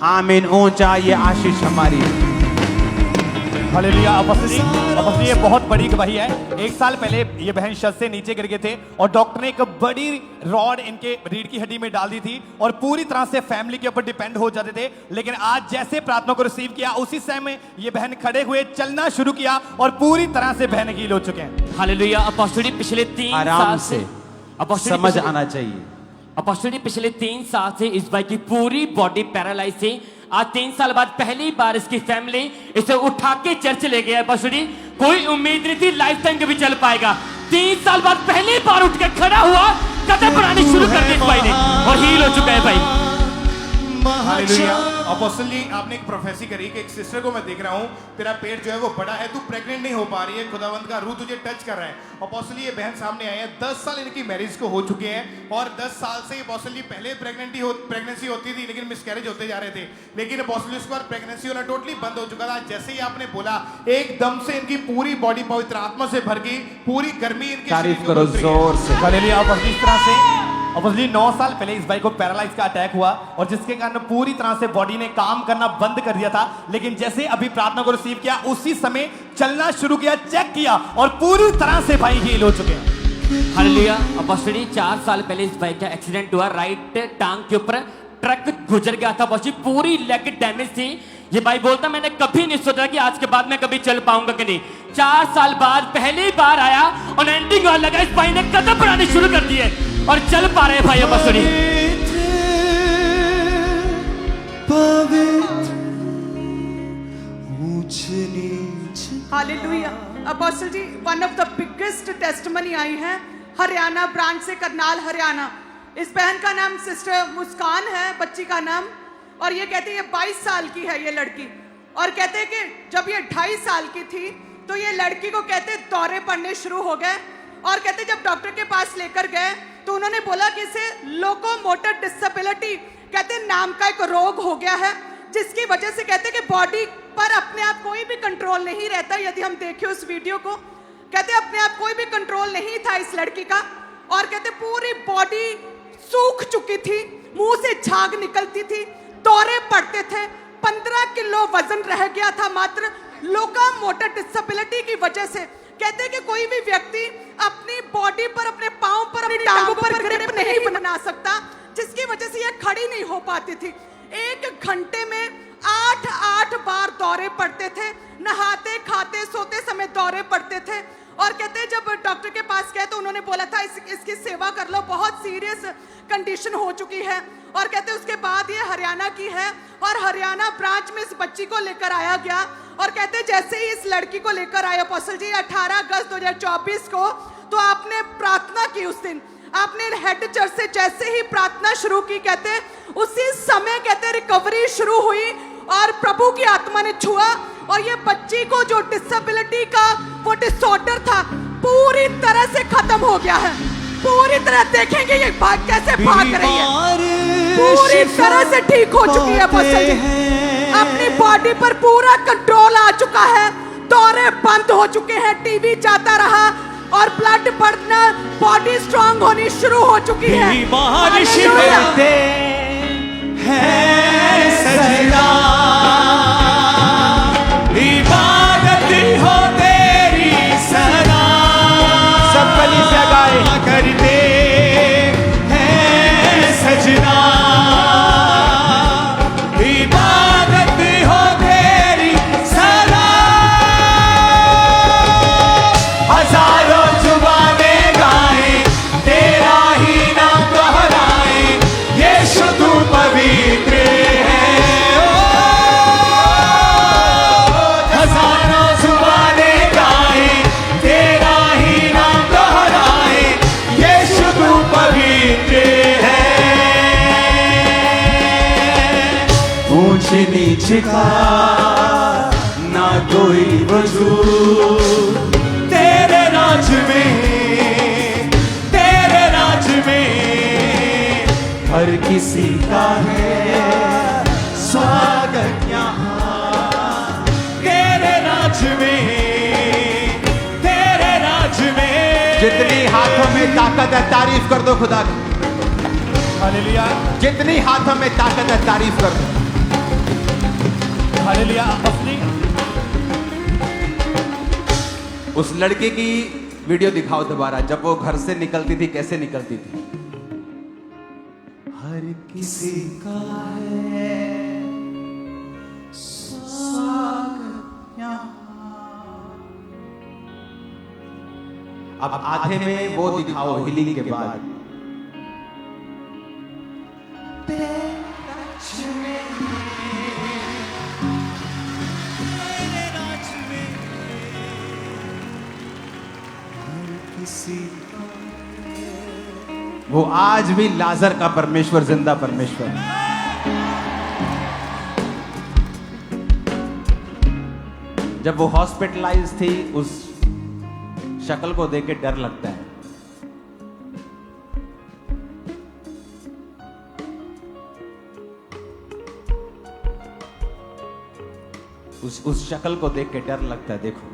आमीन। ऊंचा ये आशीष हमारी। हालेलुया। अपॉस्टल ये बहुत बड़ी गवाही है। 1 साल पहले ये बहन छत से नीचे गिर गए थे और डॉक्टर ने एक बड़ी रॉड इनके रीढ़ की हड्डी में डाल दी थी और पूरी तरह से फैमिली के ऊपर डिपेंड हो जाते थे। लेकिन आज जैसे प्रार्थना को रिसीव किया उसी समय ये बहन खड़े हुए चलना शुरू किया और पूरी तरह से बहन हील हो चुके हैं। हालेलुया। अपॉस्टल पिछले 3 आराम साल से समझ आना चाहिए। अपॉस्टल पिछले 3 साल से इस भाई की पूरी बॉडी पैरालाइज थी। आज 3 साल बाद पहली बार इसकी फैमिली इसे उठा के चर्च ले गया। अपॉस्टल कोई उम्मीद नहीं थी लाइफ टाइम कभी चल पाएगा। 3 साल बाद पहली बार उठ के खड़ा हुआ, कदम बढ़ानी शुरू कर दी इस भाई ने और हील हो चुका है भाई। हालेलुया। अपोस्टल जी, आपने एक प्रोफेसी करी कि एक सिस्टर को मैं देख रहा हूँ, तेरा पेट जो है वो बड़ा है, तू प्रेग्नेंट नहीं हो पा रही है, खुदावंत का रूह तुझे टच कर रहा है। अपोस्टल जी, ये बहन सामने आई है, 10 साल इनकी मैरिज को हो चुके हैं और 10 साल से अपोस्टल जी पहले प्रेगनेंसी होती थी लेकिन मिसकैरेज होते जा रहे थे। लेकिन अपोस्टल जी उसके बाद प्रेगनेंसी होना टोटली बंद हो चुका था। जैसे ही आपने बोला एकदम से इनकी पूरी बॉडी पवित्र आत्मा से भर गई, पूरी गर्मी इनके तारीफ करो जोर से। हालेलुया। अपॉस्टल इस तरह से अपॉस्टल जी 9 साल पहले इस भाई को पैरालाइज का अटैक हुआ और जिसके कारण पूरी तरह से बॉडी ने काम करना बंद कर दिया था। लेकिन जैसे अभी प्रार्थना को रिसीव किया उसी समय चलना शुरू किया, चेक किया और पूरी तरह से भाई हील हो चुके हैं। हालेलुया। अपॉस्टल 4 साल पहले इस भाई का एक्सीडेंट हुआ, राइट टांग के ऊपर ट्रक गुजर गया था। अपॉस्टल पूरी लेग डैमेज थी। ये भाई बोलता मैंने कभी नहीं सोचा कि आज के बाद मैं कभी चल पाऊंगा कि नहीं। 4 साल बाद पहली बार आया और एंडिंग और लगा इस भाई ने कदम बढ़ाने शुरू कर दिए और चल पा रहे भाई। Apostle hallelujah. Apostle ji, one of the biggest testimony I है हरियाणा ब्रांच से, करनाल हरियाणा। इस बहन का नाम सिस्टर मुस्कान है, बच्ची का नाम, और ये कहते हैं ये 22 साल की है ये लड़की। और कहते हैं कि जब ये 2.5 साल की थी तो ये लड़की को कहते दौरे पड़ने शुरू हो गए और कहते जब डॉक्टर के पास लेकर गए तो उन्होंने बोला कि इसे लोकोमोटर डिसेबिलिटी कहते नाम का एक रोग हो गया है, जिसकी वजह से कहते कि बॉडी पर अपने आप कोई भी कंट्रोल नहीं रहता। यदि हम देखें उस वीडियो को, कहते अपने आप कोई भी कंट्रोल नहीं था इस लड़की का और कहते पूरी बॉडी सूख चुकी थी, मुंह से झाग निकलती थी, दौरे पड़ते थे, 15 किलो वजन रह गया था मात्र लोकोमोटर डिसेबिलिटी की वजह से। कहते कि कोई भी व्यक्ति अपनी बॉडी पर, अपने पांव पर, अपनी टांगों पर ग्रिप नहीं बना सकता, जिसकी वजह से यह खड़ी नहीं हो पाती थी। 1 घंटे में 8 बार दौरे पड़ते थे, नहाते खाते सोते समय दौरे पड़ते थे। और कहते जब डॉक्टर के पास गए तो उन्होंने बोला था इसकी सेवा कर लो, बहुत सीरियस कंडीशन हो चुकी है। और कहते उसके बाद ये हरियाणा की है और हरियाणा ब्रांच में इस बच्ची को लेकर आया गया। और कहते जैसे ही इस लड़की को लेकर आए अपोस्टल जी 18 अगस्त 2024 को, तो आपने प्रार्थना की उस दिन, आपने हेड चर्च से जैसे ही प्रार्थना शुरू की, कहते उसी समय कहते रिकवरी शुरू हुई और प्रभु की आत्मा ने छुआ और ये बच्ची को जो डिसेबिलिटी का वो डिसऑर्डर था पूरी तरह से खत्म हो गया है। पूरी तरह देखेंगे ये कैसे भाग रही है, पूरी तरह से ठीक हो चुकी है अपोस्टल जी। अपनी बॉडी पर पूरा कंट्रोल आ चुका है, दौरे बंद हो चुके हैं, टीवी जाता रहा और ब्लड बढ़ना, बॉडी स्ट्रांग होनी शुरू हो चुकी है। इबादत हो तेरी सदा, सब गली से गाए करते हैं सजना। इबादत हो तेरी सदा, हजारों जुबाने गाए तेरा ही नाम दोहराए, यीशु तू पवित्र है। हजारों जुबाने गाए तेरा ही नाम दोहराए, यीशु तू पवित्र है। ऊंच नीच का ना कोई वजूद, तेरे राज में, तेरे राज में हर किसी का है स्वागत यहाँ। तेरे राज में, तेरे राज में जितनी हाथों में ताकत है तारीफ कर दो खुदा की। हालेलुया। जितनी हाथों में ताकत है तारीफ कर दो। हालेलुया। अपॉस्टल जी, उस लड़के की वीडियो दिखाओ दोबारा, जब वो घर से निकलती थी कैसे निकलती थी। हर किसी का है स्वागत यहाँ। अब आधे में वो दिखाओ हीलिंग के बाद। वो आज भी लाजर का परमेश्वर, जिंदा परमेश्वर। जब वो हॉस्पिटलाइज थी, उस शक्ल को देख के डर लगता है। उस शक्ल को देख के डर लगता है। देखो,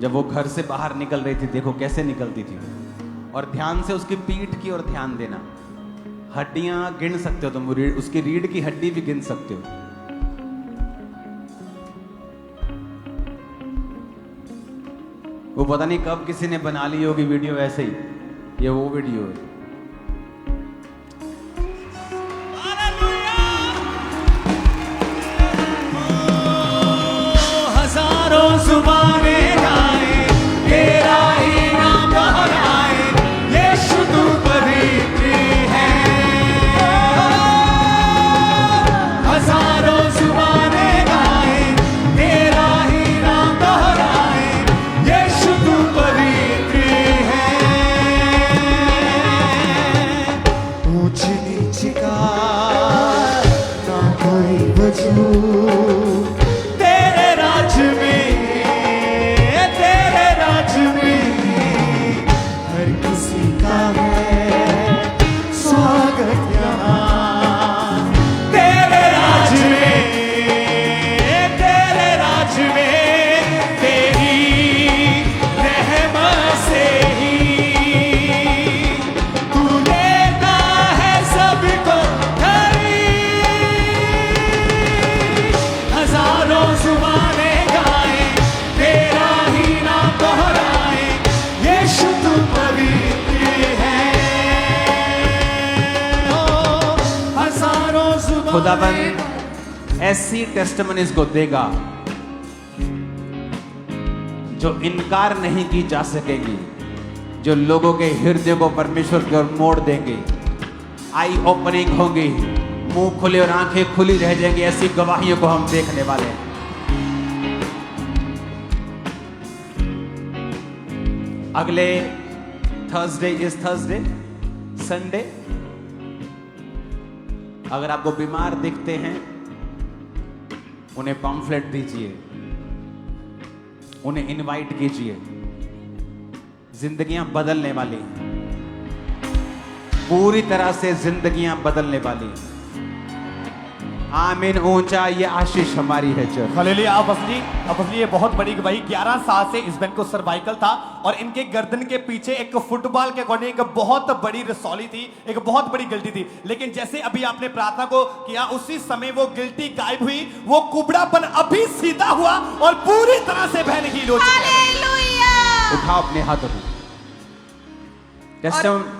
जब वो घर से बाहर निकल रही थी, देखो कैसे निकलती थी। और ध्यान से उसकी पीठ की ओर ध्यान देना। हड्डियां गिन सकते हो तुम, उसकी रीढ़ की हड्डी भी गिन सकते हो। वो पता नहीं कब किसी ने बना ली होगी वीडियो ऐसे ही, ये वो वीडियो है। हजारों जुबानें गाए तेरा ही नाम दोहराए, यीशु तू पवित्र है। हजारों जुबानें गाए तेरा ही नाम दोहराए, यीशु तू पवित्र है। ऊंच नीच का ना कोई वजूद, तेरे राज में हर किसी का है स्वागत यहाँ। तेरे राज में तेरी रहमत से ही तू देता है सबको खरीद। हजारों जुबानें गाए तेरा ही नाम दोहराए, यीशु तू पवित्र है। हजारों जुबानें खुदाबंद ऐसी टेस्टिमनीज को देगा जो इनकार नहीं की जा सकेगी, जो लोगों के हृदय को परमेश्वर की ओर मोड़ देंगे। आई ओपनिंग होगी, मुंह खुले और आंखें खुली रह जाएंगी। ऐसी गवाहियों को हम देखने वाले हैं। अगले थर्सडे संडे, अगर आपको बीमार दिखते हैं, उन्हें पम्फलेट दीजिए, उन्हें इनवाइट कीजिए। जिंदगियां बदलने वाली हैं, पूरी तरह से जिंदगियां बदलने वाली हैं। आमीन। ऊंचा ये आशीष हमारी है चर्च। हालेलुया। अपॉस्टल जी, ये बहुत बड़ी गवाही। 11 साल से इस बहन को सर्वाइकल था और इनके गर्दन के पीछे एक फुटबॉल के अकॉर्डिंग एक बहुत बड़ी रसौली थी, एक बहुत बड़ी गिल्टी थी। लेकिन जैसे अभी आपने प्रार्थना को किया, उसी समय वो गिल्टी गायब हुई, वो कुबड़ापन अभी सीधा हुआ और पूरी तरह से बहन हील हो चुकी है। हालेलुया। उठाओ अपने हाथों को।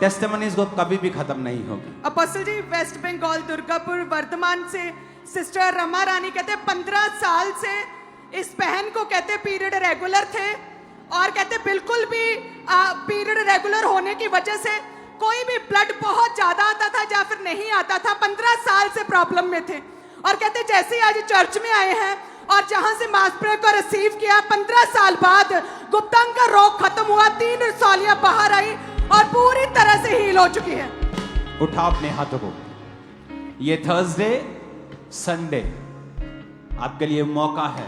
टेस्टिमनीज को कभी भी खत्म नहीं होगी। अपॉस्टल जी, वेस्ट बंगाल दुर्गापुर वर्धमान से सिस्टर रमा रानी कहते 15 साल से इस बहन को कहते पीरियड रेगुलर थे और कहते बिल्कुल भी पीरियड रेगुलर होने की वजह से कोई भी ब्लड बहुत ज्यादा आता था या फिर नहीं आता था। 15 साल से प्रॉब्लम में थे और कहते जैसे ही आज चर्च में आए हैं और जहां से मास प्रेयर को रिसीव किया, 15 साल बाद गुप्तांग का रोग खत्म हुआ, 3 रसौलियां बाहर आई और पूरी तरह से हील हो चुकी है। उठाओ अपने हाथों को। ये थर्सडे संडे आपके लिए मौका है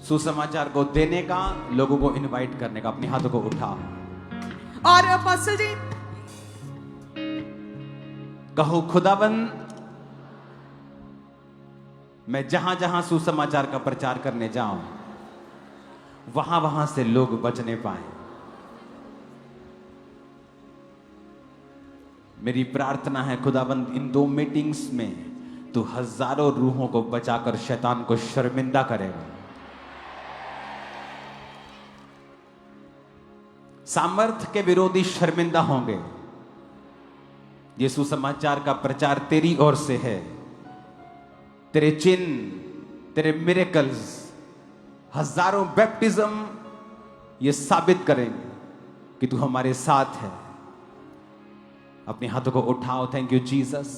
सुसमाचार को देने का, लोगों को इनवाइट करने का। अपने हाथों को उठाओ और अपोस्टल जी कहो, खुदाबंद मैं जहां जहां सुसमाचार का प्रचार करने जाऊं, वहां वहां से लोग बचने पाए। मेरी प्रार्थना है खुदाबंद इन 2 मीटिंग्स में तू हजारों रूहों को बचाकर शैतान को शर्मिंदा करेगा। सामर्थ के विरोधी शर्मिंदा होंगे। यीशु समाचार का प्रचार तेरी ओर से है। तेरे चिन्ह, तेरे मिरेकल्स, हजारों बैप्टिज्म ये साबित करेंगे कि तू हमारे साथ है। अपने हाथों को उठाओ। Thank you Jesus.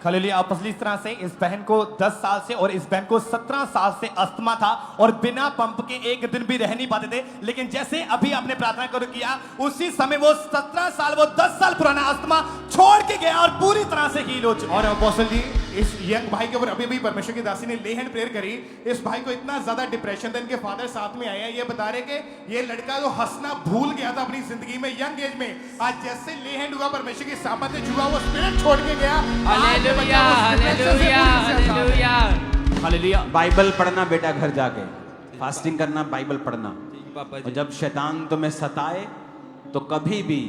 हालेलुया। आप असली तरह से इस बहन को 10 साल से और इस बहन को 17 साल से अस्थमा था और बिना पंप के एक दिन भी रह नहीं पाते थे, लेकिन जैसे अभी आपने प्रार्थना करो किया उसी समय वो 17 साल वो 10 साल पुराना अस्थमा छोड़ के गया और पूरी तरह से हील हो चुका। और अपोस्टल जी इस यंग भाई के ऊपर अभी भी परमेश्वर की दासी ने ले हैंड प्रेयर करी। इस भाई को इतना ज्यादा डिप्रेशन था, इनके फादर साथ में आए हैं, ये बता रहे कि ये लड़का जो हंसना भूल गया था अपनी जिंदगी में यंग एज में, आज जैसे ले हैंड हुआ परमेश्वर की सामर्थ्य छुआ वो स्पिरिट छोड़ के गया। Hallelujah, hallelujah, hallelujah, hallelujah. Bible पढ़ना बेटा, घर जाके फास्टिंग करना, बाइबल पढ़ना। पापा और जब शैतान तुम्हें सताए तो कभी भी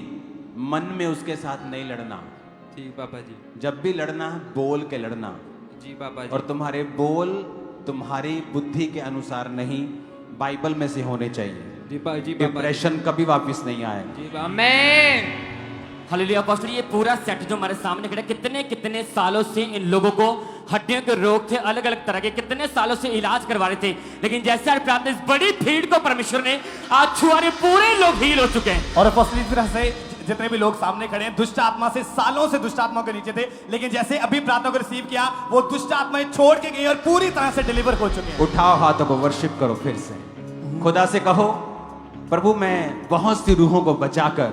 मन में उसके साथ नहीं लड़ना। ठीक पापा जी। जब भी लड़ना बोल के लड़ना। जी पापा और तुम्हारे बोल तुम्हारी बुद्धि के अनुसार नहीं, बाइबल में से होने चाहिए। जी पापा। डिप्रेशन कभी वापस नहीं आएगा। जी आमीन। हालेलुया। पास्टर ये पूरा सेट जो हमारे सामने खड़ा, कितने कितने सालों से इन लोगों को हड्डियों के रोग थे, अलग अलग तरह के, कितने सालों से इलाज करवा रहे थे, लेकिन जैसे आज प्रार्थना इस बड़ी भीड़ को परमेश्वर ने आज छुआ, पूरे लोग हील हो चुके हैं। और असली तरह से जितने भी लोग सामने खड़े हैं दुष्ट आत्मा से सालों से दुष्ट आत्मा के नीचे थे, लेकिन जैसे अभी प्रार्थना को रिसीव किया वो दुष्ट आत्माएं छोड़ के गई और पूरी तरह से डिलीवर हो चुके हैं। उठाओ हाथों को, वर्शिप करो फिर से। खुदा से कहो, प्रभु मैं बहुत सी रूहों को बचाकर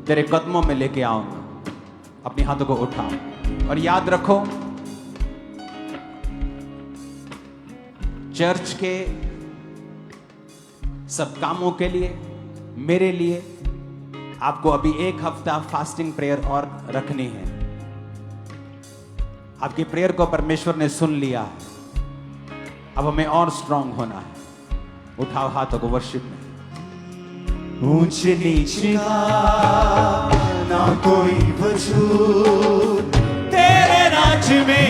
तेरे कदमों में लेके आऊंगा। अपने हाथों को उठाओ और याद रखो, चर्च के सब कामों के लिए, मेरे लिए आपको अभी 1 हफ्ता फास्टिंग प्रेयर और रखनी है। आपकी प्रेयर को परमेश्वर ने सुन लिया है, अब हमें और स्ट्रांग होना है। उठाओ हाथों को वर्शिप में। ऊंच नीच का ना कोई वजूद तेरे राज में,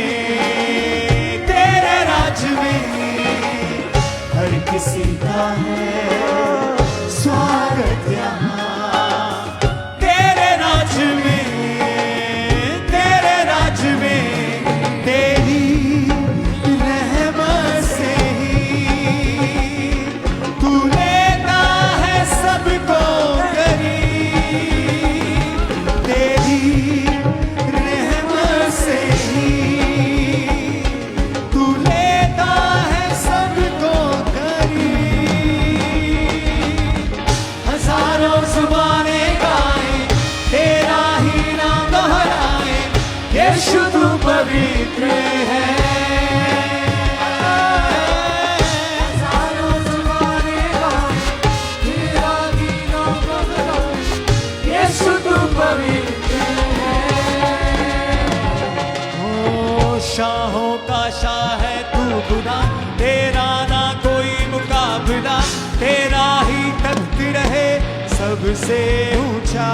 तेरे राज में हर किसी का है स्वागत यहाँ। तेरे राज में, तेरे राज में तेरी रहमत से ही तू लेता है सबको करीब। तेरी रहमत से ही तू लेता है सबको करीब। हजारों जुबानें गाएं तेरा ही नाम दोहराएं, यीशु तू पवित्र है। हजारों जुबानें गाएं तेरा ही नाम दोहराएं, यीशु तू पवित्र है। ओ शाहों का शाह है तू खुदा, तेरा ना कोई मुकाबला, तेरा ही तख्त रहे सबसे ऊंचा।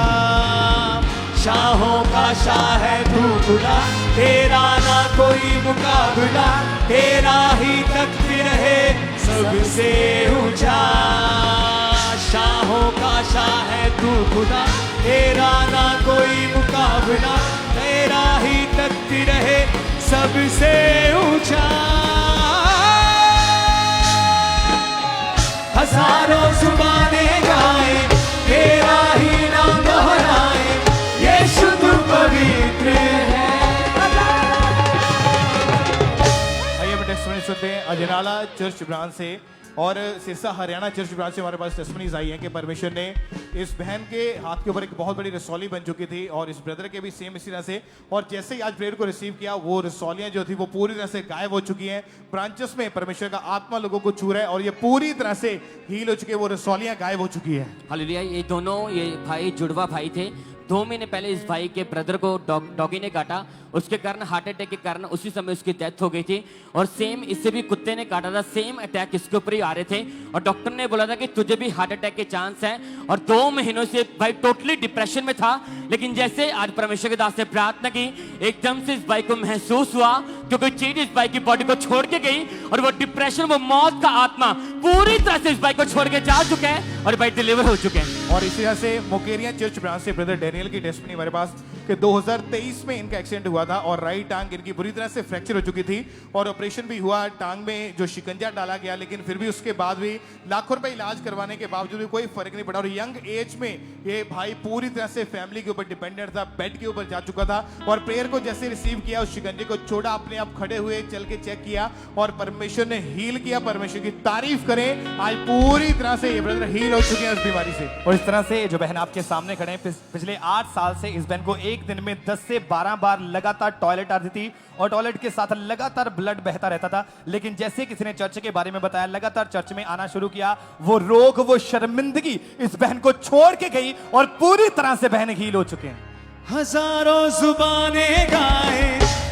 शाहों का शाह है तू खुदा, तेरा ना कोई मुकाबला, तेरा ही तख्त रहे सबसे ऊंचा। शाहों का शाह है तू खुदा, तेरा ना कोई मुकाबला, तेरा ही तख्त रहे सबसे ऊंचा। हजारों जुबानें गाएं तेरा ही नाम दोहराएं, यीशु तू पवित्र है। आइए हम टेस्टमनी सुनते हैं अजनाला चर्च ब्रांच से और सिरसा हरियाणा चर्च ब्रांच से हमारे पास टेस्टमनीज आई हैं कि परमेश्वर ने इस बहन के हाथ के ऊपर एक बहुत बड़ी रसौली बन चुकी थी और इस ब्रदर के भी सेम इसी तरह से, और जैसे ही आज प्रेयर को रिसीव किया वो रसौलियां जो थी वो पूरी तरह से गायब हो चुकी हैं। ब्रांचेस में परमेश्वर का आत्मा लोगों को छू रहा है और ये पूरी तरह से हील हो चुकी है, वो रसौलियां गायब हो चुकी है। हालेलुया। ये दोनों ये भाई जुड़वा भाई थे, 2 महीने पहले इस भाई के ब्रदर को डॉगी ने काटा, उसके कारण हार्ट अटैक के कारण उसी समय उसकी डेथ हो गई थी। और सेम इससे भी कुत्ते ने काटा था, सेम अटैक इसके ऊपर ही आ रहे थे और डॉक्टर ने बोला था कि तुझे भी हार्ट अटैक के चांस है। और 2 महीनों से भाई टोटली डिप्रेशन में था, लेकिन जैसे आज परमेश्वर के दास ने प्रार्थना की, एकदम से इस भाई को महसूस हुआ कि कोई चीज इस भाई की बॉडी को छोड़ के गई और वो डिप्रेशन, वो मौत का आत्मा पूरी तरह से इस भाई को छोड़ के जा चुका है और भाई डिलीवर हो चुके हैं। और इसी तरह से मोकेरिया चर्च ब्रांच से ब्रदर डेनियल की टेस्टमनी हमारे पास कि 2023 में इनका एक्सीडेंट हुआ था और राइट टांग इनकी बुरी तरह से फ्रैक्चर हो चुकी थी और ऑपरेशन भी हुआ, टांग में जो शिकंजा डाला गया, लेकिन फिर भी उसके बाद भी लाखों रुपए इलाज करवाने के बावजूद भी कोई फर्क नहीं पड़ा। और यंग एज में ये भाई पूरी तरह से फैमिली के ऊपर डिपेंडेंट था, बेड के ऊपर जा चुका था और प्रेयर को जैसे रिसीव किया, उस शिकंजे को छोड़ा, अपने आप खड़े हुए चल के चेक किया और परमेश्वर ने हील किया। परमेश्वर की तारीफ करें, आज पूरी तरह से ये ब्रदर हील हो चुके हैं उस बीमारी से। और इस तरह से जो बहन आपके सामने खड़े हैं, पिछले 8 साल से इस बहन को एक दिन में 10 से 12 बार लगातार टॉयलेट आती थी और टॉयलेट के साथ लगातार ब्लड बहता रहता था। लेकिन जैसे किसी ने चर्च के बारे में बताया, लगातार चर्च में आना शुरू किया, वो रोग, वो शर्मिंदगी इस बहन को छोड़ के गई और पूरी तरह से बहन हील हो चुके हैं। हजारों जुबाने गाए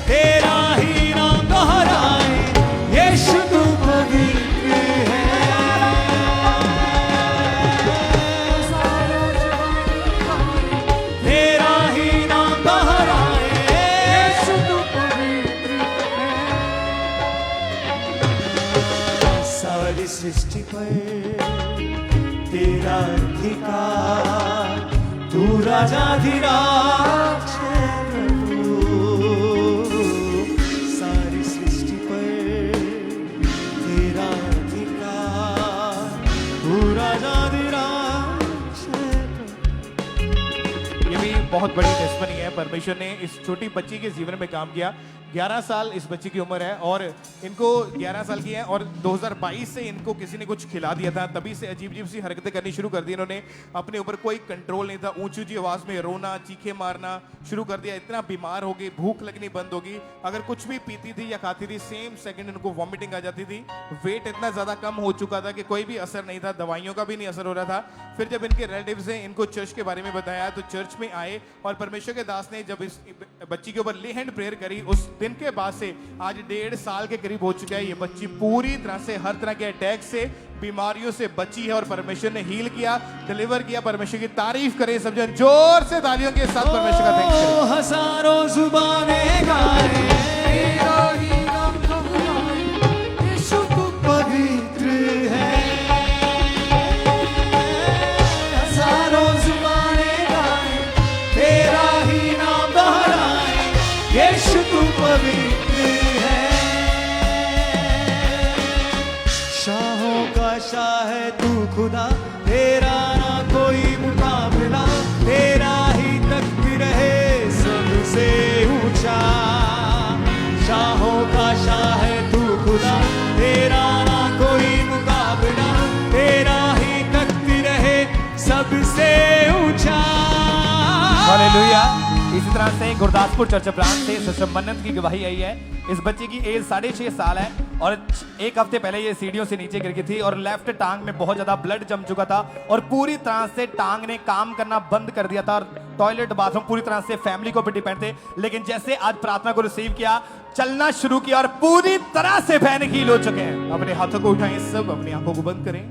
तेरा ही नाम दोहराए, यीशु तू पवित्र है। तेरा ही नाम दोहराए, यीशु तू पवित्र है। सारी सृष्टि पर तेरा अधिकार, तू राजाधिराज है प्रभु। सारी सृष्टि पर तेरा अधिकार, तू राजाधिराज है प्रभु। ये भी बहुत बड़ी टेस्टमनी है। परमेश्वर ने इस छोटी बच्ची के जीवन में काम किया। 11 साल इस बच्ची की उम्र है और इनको 11 साल की है और 2022 से इनको किसी ने कुछ खिला दिया था, तभी से अजीब अजीब सी हरकतें करनी शुरू कर दी इन्होंने। अपने ऊपर कोई कंट्रोल नहीं था, ऊंची ऊंची आवाज में रोना, चीखे मारना शुरू कर दिया। इतना बीमार हो गई, भूख लगनी बंद होगी, अगर कुछ भी पीती थी या खाती थी सेम सेकंड इनको वॉमिटिंग आ जाती थी। वेट इतना ज्यादा कम हो चुका था कि कोई भी असर नहीं था, दवाइयों का भी नहीं असर हो रहा था। फिर जब इनके रिलेटिव्स ने इनको चर्च के बारे में बताया तो चर्च में आए और परमेश्वर के दास ने जब इस बच्ची के ऊपर ले हैंड प्रेयर करी, उस दिन के बाद से आज 1.5 साल के करीब हो चुका है। ये बच्ची पूरी तरह से हर तरह के अटैक से, बीमारियों से बची है और परमेश्वर ने हील किया, डिलीवर किया। परमेश्वर की तारीफ करें सब जन, जोर से तालियों के साथ परमेश्वर का थैंक्स करें। हजारों जुबानें गाए तेरा ही नाम दोहराए, यीशु तू पवित्र है। हजारों जुबानें गाए तेरा ही नाम दोहराए, यीशु तू पवित्र है। शाहों का शाह है तू खुदा, तेरा ना कोई मुकाबला, तेरा ही तख्त रहे सबसे ऊंचा। शाहों का शाह है तू खुदा, तेरा ना कोई मुकाबला, तेरा ही तख्त रहे सबसे ऊंचा। हालेलुया। इसी तरह से गुरदासपुर चर्च ब्रांच से सिस्टर मन्नत की गवाही आई है। इस बच्चे की एज 6.5 साल है और 1 हफ्ते पहले ये सीढ़ियों से नीचे गिर गई थी और लेफ्ट टांग में बहुत ज्यादा ब्लड जम चुका था और पूरी तरह से टांग ने काम करना बंद कर दिया था और टॉयलेट, बाथरूम पूरी तरह से फैमिली को भी डिपेंड थे। लेकिन जैसे आज प्रार्थना को रिसीव किया, चलना शुरू किया और पूरी तरह से बहन हील हो चुके हैं। अपने हाथों को उठाएं, सब अपनी आंखों को बंद करें।